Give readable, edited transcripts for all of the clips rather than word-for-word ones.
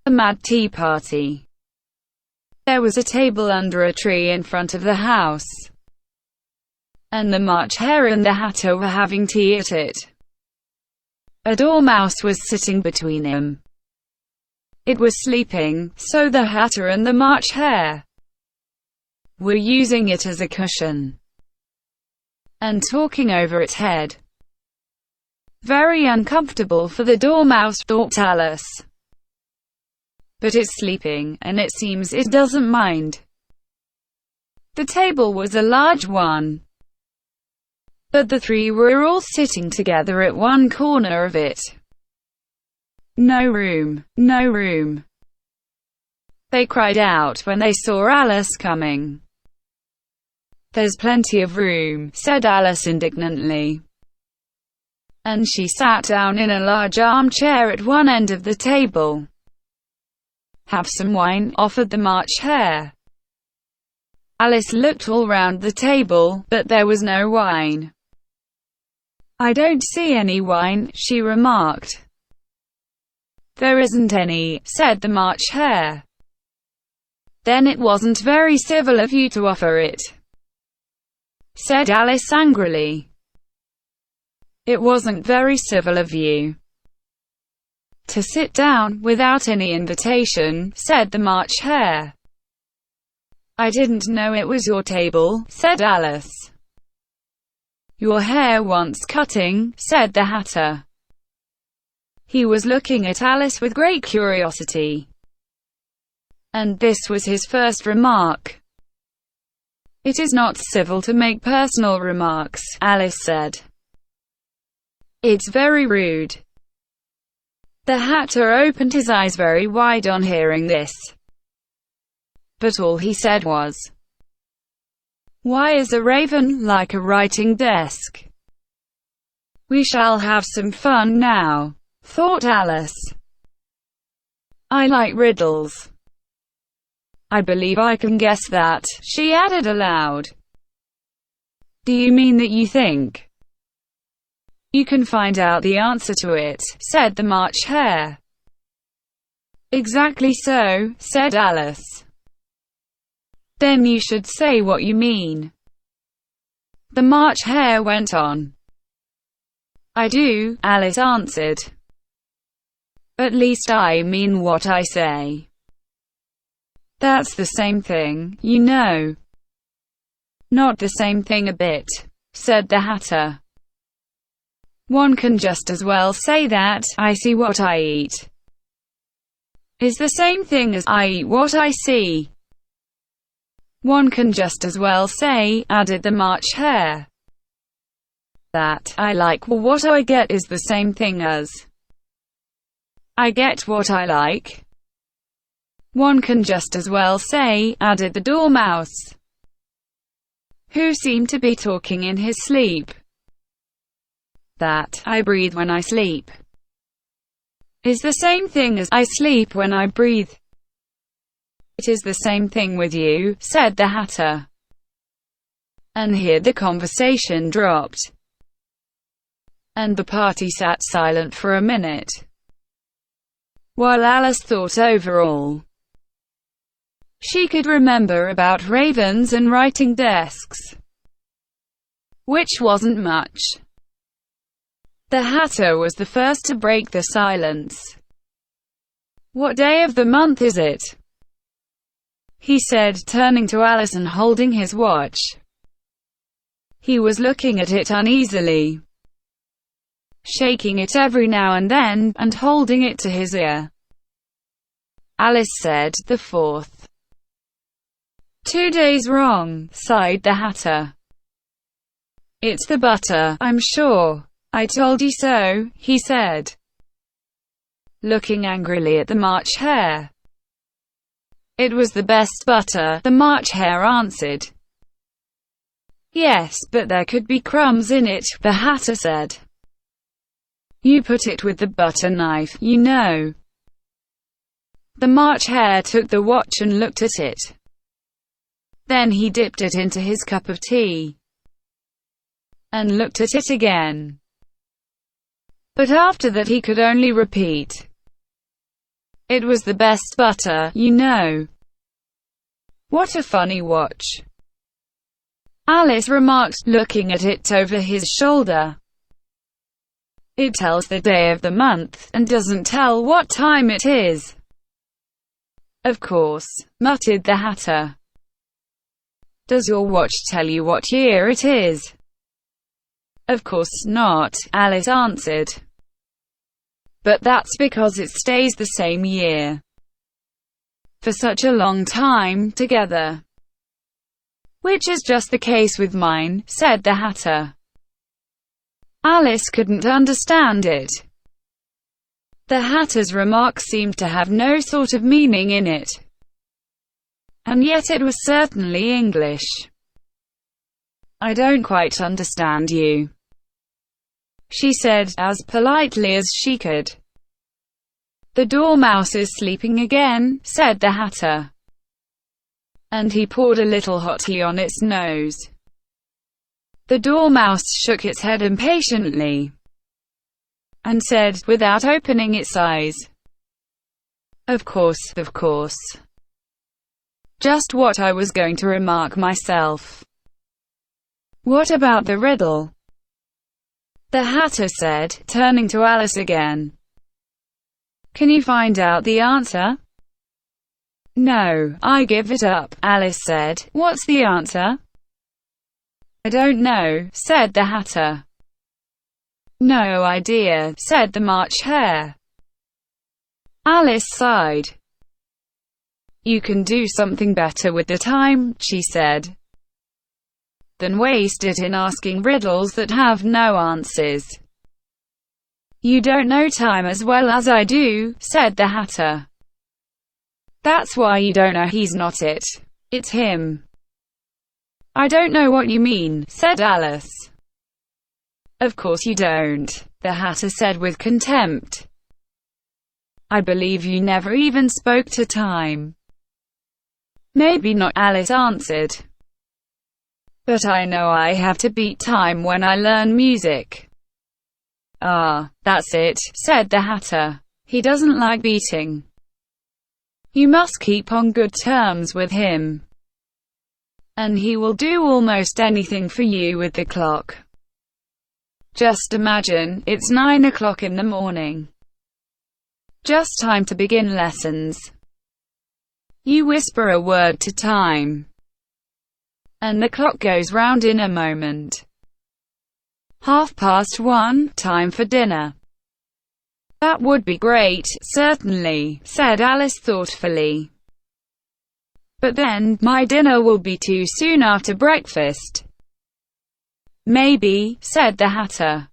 A mad tea party. There was a table under a tree in front of the house, and the March Hare and the Hatter were having tea at it. A dormouse was sitting between them. It was sleeping, so the Hatter and the March Hare were using it as a cushion and talking over its head. Very uncomfortable for the dormouse, thought Alice. But it's sleeping, and it seems it doesn't mind. The table was a large one, but the three were all sitting together at one corner of it. No room, no room, they cried out when they saw Alice coming. There's plenty of room, said Alice indignantly. And she sat down in a large armchair at one end of the table. Have some wine, offered the March Hare. Alice looked all round the table, but there was no wine. I don't see any wine, she remarked. There isn't any, said the March Hare. Then it wasn't very civil of you to offer it, said Alice angrily. It wasn't very civil of you to sit down without any invitation, said the March Hare. I didn't know it was your table, said Alice. Your hair wants cutting, said the Hatter. He was looking at Alice with great curiosity, and this was his first remark. It is not civil to make personal remarks, Alice said. It's very rude. The Hatter opened his eyes very wide on hearing this, but all he said was, why is a raven like a writing desk? We shall have some fun now, thought Alice. I like riddles. I believe I can guess that, she added aloud. Do you mean that you think you can find out the answer to it, said the March Hare. Exactly so, said Alice. Then you should say what you mean. The March Hare went on. I do, Alice answered. At least I mean what I say. That's the same thing, you know. Not the same thing a bit, said the Hatter. One can just as well say that I see what I eat is the same thing as I eat what I see. One can just as well say, added the March Hare, that I like what I get is the same thing as I get what I like. One can just as well say, added the dormouse, who seemed to be talking in his sleep, that I breathe when I sleep is the same thing as I sleep when I breathe. It is the same thing with you, said the Hatter. And here the conversation dropped, and the party sat silent for a minute, while Alice thought over all she could remember about ravens and writing desks, which wasn't much. The Hatter was the first to break the silence. What day of the month is it? He said, turning to Alice and holding his watch. He was looking at it uneasily, shaking it every now and then, and holding it to his ear. Alice said, the 4th. 2 days wrong, sighed the Hatter. It's the butter, I'm sure. I told you so, he said, looking angrily at the March Hare. It was the best butter, the March Hare answered. Yes, but there could be crumbs in it, the Hatter said. You put it with the butter knife, you know. The March Hare took the watch and looked at it. Then he dipped it into his cup of tea and looked at it again. But after that he could only repeat, It was the best butter, you know. What a funny watch, Alice remarked, looking at it over his shoulder. It tells the day of the month, and doesn't tell what time it is. Of course, muttered the Hatter. Does your watch tell you what year it is? Of course not, Alice answered. But that's because it stays the same year for such a long time together. Which is just the case with mine, said the Hatter. Alice couldn't understand it. The Hatter's remark seemed to have no sort of meaning in it. And yet it was certainly English. I don't quite understand you, she said, as politely as she could. The Dormouse is sleeping again, said the Hatter. And he poured a little hot tea on its nose. The Dormouse shook its head impatiently and said, without opening its eyes, Of course. Just what I was going to remark myself. What about the riddle? The Hatter said, turning to Alice again. Can you find out the answer? No, I give it up, Alice said. What's the answer? I don't know, said the Hatter. No idea, said the March Hare. Alice sighed. You can do something better with the time, she said, than waste it in asking riddles that have no answers. You don't know time as well as I do, said the Hatter. That's why you don't know he's not it. It's him. I don't know what you mean, said Alice. Of course you don't, the Hatter said with contempt. I believe you never even spoke to time. Maybe not, Alice answered. But I know I have to beat time when I learn music. Ah, that's it, said the Hatter. He doesn't like beating. You must keep on good terms with him, and he will do almost anything for you with the clock. Just imagine, it's 9 o'clock in the morning. Just time to begin lessons. You whisper a word to time, and the clock goes round in a moment. 1:30, time for dinner. That would be great, certainly, said Alice thoughtfully. But then, my dinner will be too soon after breakfast. Maybe, said the Hatter.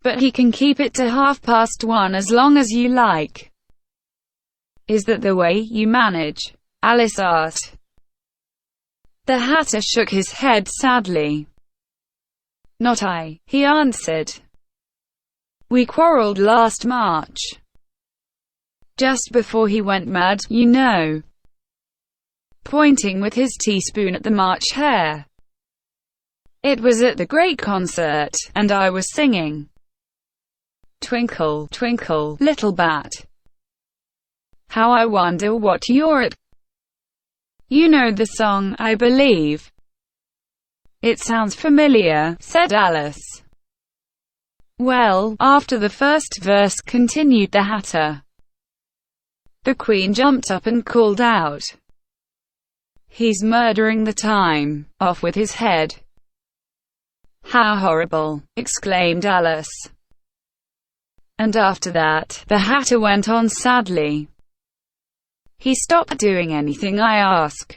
But he can keep it to 1:30 as long as you like. Is that the way you manage? Alice asked. The Hatter shook his head sadly. Not I, he answered. We quarreled last March. Just before he went mad, you know. Pointing with his teaspoon at the March Hare. It was at the great concert, and I was singing. Twinkle, twinkle, little bat. How I wonder what you're at. You know the song, I believe. It sounds familiar, said Alice. Well, after the first verse, continued the Hatter, the Queen jumped up and called out, He's murdering the time. Off with his head. How horrible, exclaimed Alice. And after that, the Hatter went on sadly, he stopped doing anything I ask.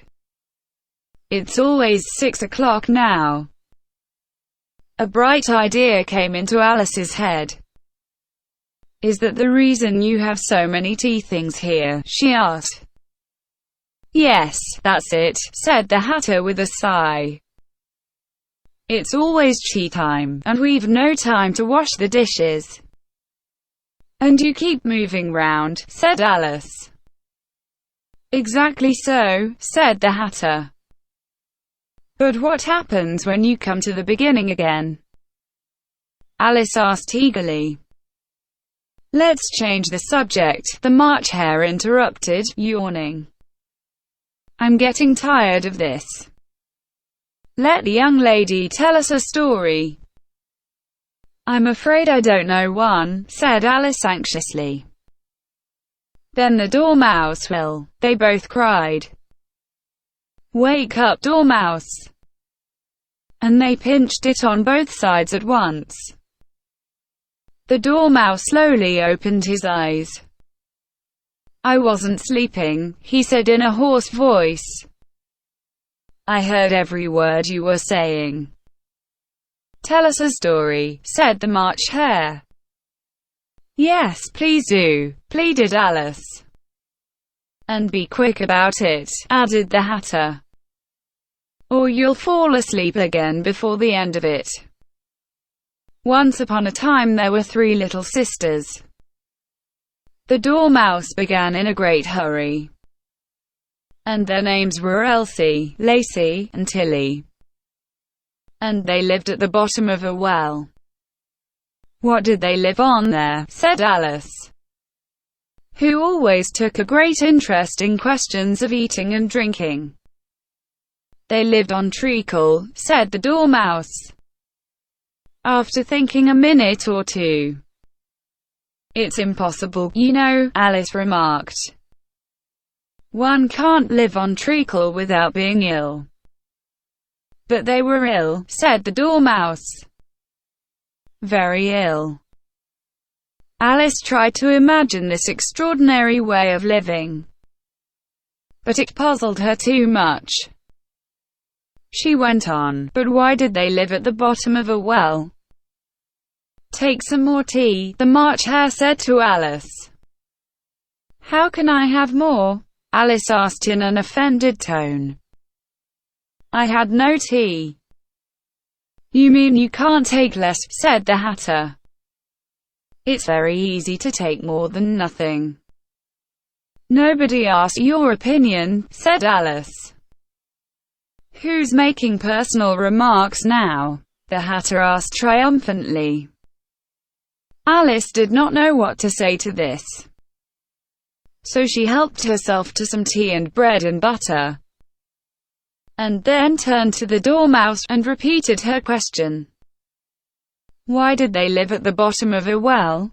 It's always 6 o'clock now. A bright idea came into Alice's head. Is that the reason you have so many tea things here? She asked. Yes, that's it, said the Hatter with a sigh. It's always tea time, and we've no time to wash the dishes. And you keep moving round, said Alice. Exactly so, said the Hatter. But what happens when you come to the beginning again? Alice asked eagerly. Let's change the subject, the March Hare interrupted, yawning. I'm getting tired of this. Let the young lady tell us a story. I'm afraid I don't know one, said Alice anxiously. Then the Dormouse will, they both cried. Wake up, Dormouse! And they pinched it on both sides at once. The Dormouse slowly opened his eyes. I wasn't sleeping, he said in a hoarse voice. I heard every word you were saying. Tell us a story, said the March Hare. Yes, please do, pleaded Alice. And be quick about it, added the Hatter. Or you'll fall asleep again before the end of it. Once upon a time there were 3 little sisters. The Dormouse began in a great hurry. And their names were Elsie, Lacey, and Tilly. And they lived at the bottom of a well. What did they live on there? Said Alice, who always took a great interest in questions of eating and drinking. They lived on treacle, said the Dormouse. After thinking a minute or two. It's impossible, you know, Alice remarked. One can't live on treacle without being ill. But they were ill, said the Dormouse. Very ill. Alice tried to imagine this extraordinary way of living. But it puzzled her too much. She went on, but why did they live at the bottom of a well? Take some more tea, the March Hare said to Alice. How can I have more? Alice asked in an offended tone. I had no tea. You mean you can't take less, said the Hatter. It's very easy to take more than nothing. Nobody asked your opinion, said Alice. Who's making personal remarks now? The Hatter asked triumphantly. Alice did not know what to say to this. So she helped herself to some tea and bread and butter. And then turned to the Dormouse and repeated her question. Why did they live at the bottom of a well?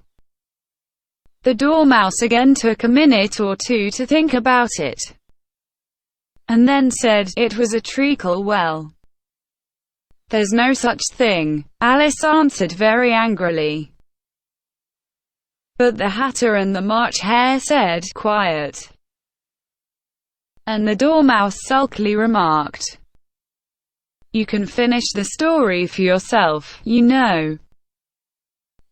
The Dormouse again took a minute or two to think about it. And then said, it was a treacle well. There's no such thing, Alice answered very angrily. But the Hatter and the March Hare said, quiet. And the Dormouse sulkily remarked, you can finish the story for yourself, you know.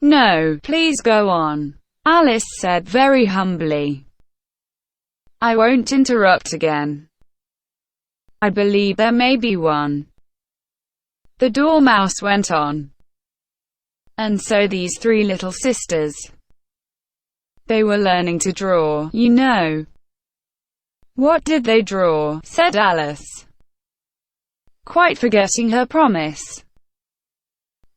No, please go on, Alice said very humbly. I won't interrupt again. I believe there may be one. The Dormouse went on. And so these 3 little sisters. They were learning to draw, you know. What did they draw? Said Alice, quite forgetting her promise.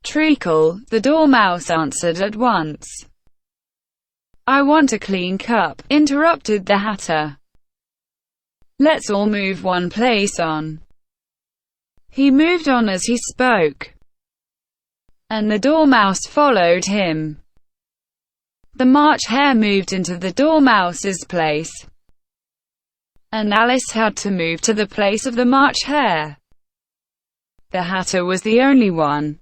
Treacle, the Dormouse answered at once. I want a clean cup, interrupted the Hatter. Let's all move one place on. He moved on as he spoke. And the Dormouse followed him. The March Hare moved into the Dormouse's place. And Alice had to move to the place of the March Hare. The Hatter was the only one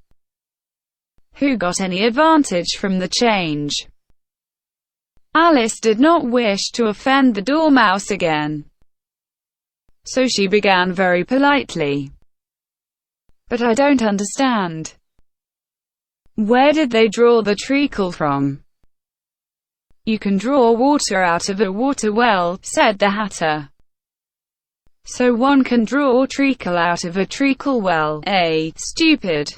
who got any advantage from the change. Alice did not wish to offend the Dormouse again. So she began very politely. But I don't understand. Where did they draw the treacle from? You can draw water out of a water well, said the Hatter. So one can draw treacle out of a treacle well, eh, stupid?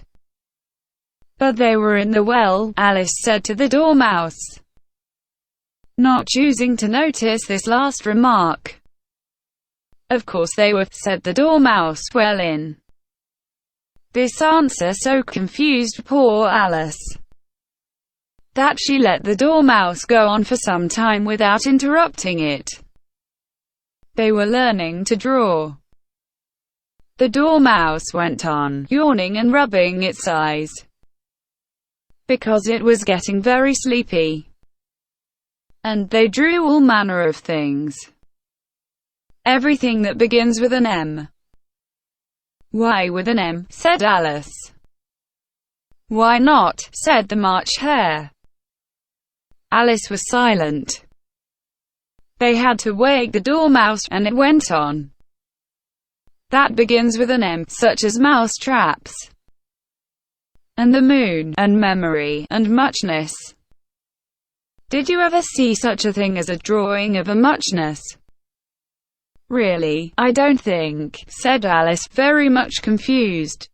But they were in the well, Alice said to the Dormouse, not choosing to notice this last remark. Of course they were, said the Dormouse, well in. This answer so confused poor Alice. that she let the dormouse go on for some time without interrupting it. They were learning to draw. The dormouse went on, yawning and rubbing its eyes, because it was getting very sleepy. And they drew all manner of things. Everything that begins with an M. "Why with an M?" said Alice. "Why not?" said the March Hare. Alice was silent. They had to wake the dormouse, and it went on. "That begins with an M, such as mouse traps, and the moon, and memory, and muchness. Did you ever see such a thing as a drawing of a muchness?" "Really, I don't think," said Alice, very much confused.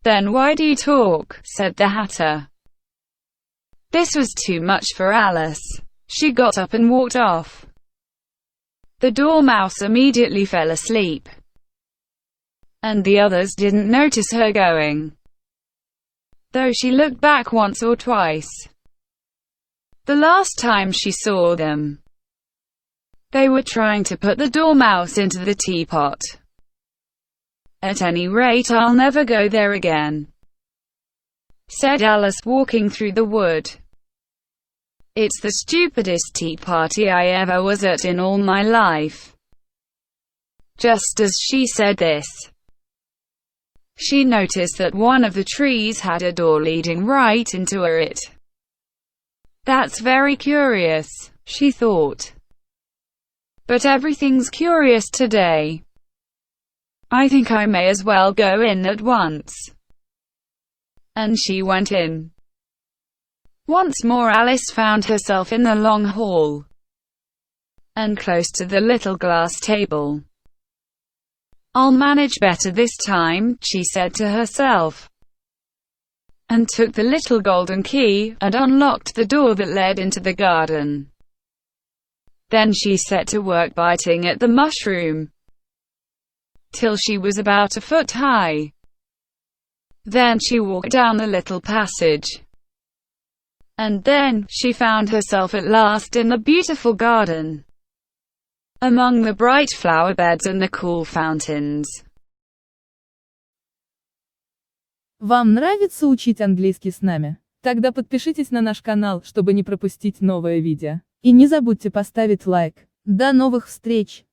"Then why do you talk?" said the Hatter. This was too much for Alice. She got up and walked off. The dormouse immediately fell asleep, and the others didn't notice her going, though she looked back once or twice. The last time she saw them, they were trying to put the dormouse into the teapot. "At any rate, I'll never go there again," said Alice, walking through the wood. "It's the stupidest tea party I ever was at in all my life." Just as she said this, she noticed that one of the trees had a door leading right into it. "That's very curious," she thought. "But everything's curious today. I think I may as well go in at once." And she went in. Once more Alice found herself in the long hall, and close to the little glass table. "I'll manage better this time," she said to herself, and took the little golden key, and unlocked the door that led into the garden. Then she set to work biting at the mushroom, till she was about a foot high. Then she walked down the little passage, and then she found herself at last in the beautiful garden, among the bright flower beds and the cool fountains. Вам нравится учить английский с нами? Тогда подпишитесь на наш канал, чтобы не пропустить новое видео. И не забудьте поставить лайк. До новых встреч!